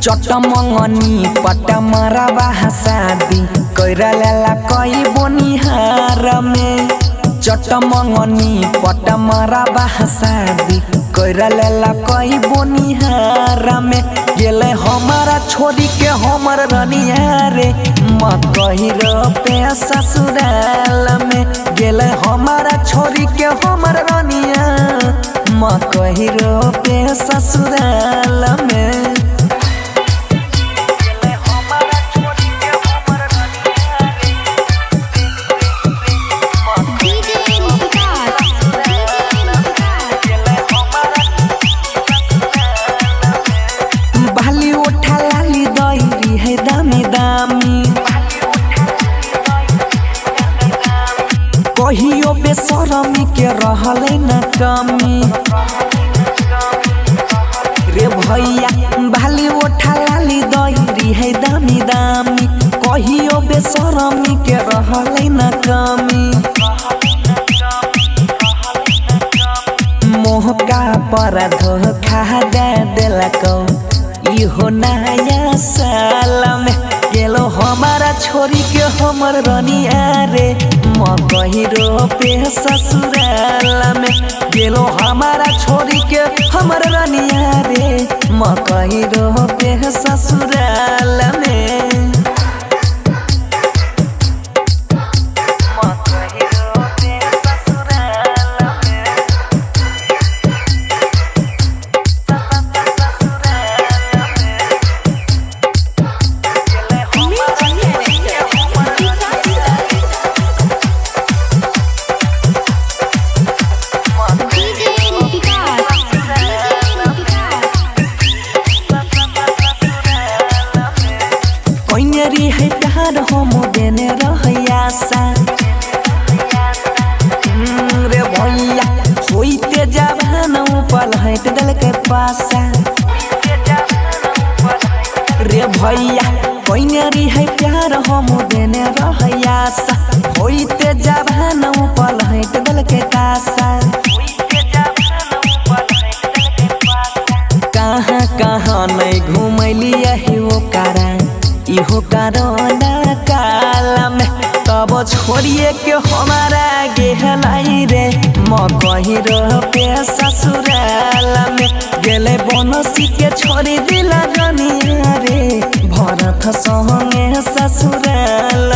चटमंगनी पटमरा शादी कैरा लेला कई बोनिहार में। चटमंगनी पटमरा शादी कैरा लेला कई बोनिहार में। गेले हमारा छोड़ी के हमर रनिया रे मकही पे ससुराल में। गेले हमारा छोड़ी के हमर रनिया मकही पे ससुराल में। बाली उठा लाली दईरी है दामी दामी कहियो बेशरमी के रहले न कमी रे भैया। बाली उठा लाली दईरी है दामी दामी कहियो बेशरमी के रहले न कमी। मोह का पर धोखा दे देलको इहो नया साल में। गेलो हमारा छोरी के हमर रनिया रे मकही पे ससुराल में। गेलो हमारा छोरी के हमर रनिया रे मकही पे ससुराल में। कोइनेरी है प्यार हम देने रहयासा रे भैया होइते जवान ऊपर हट दल के पासा रे भैया। कोइनेरी है प्यार हम देने रहयासा होइते जवान ऊपर हट दल के कासा। कहाँ कहाँ नहीं घूमैली यही वो कारा इहो कारोना काल में। तब छोड़िए के हमारा गेहलाई रे मकही पे ससुराल में। गेले बनसी के छोड़ी दिला रनिया रे भरत संगे ससुराल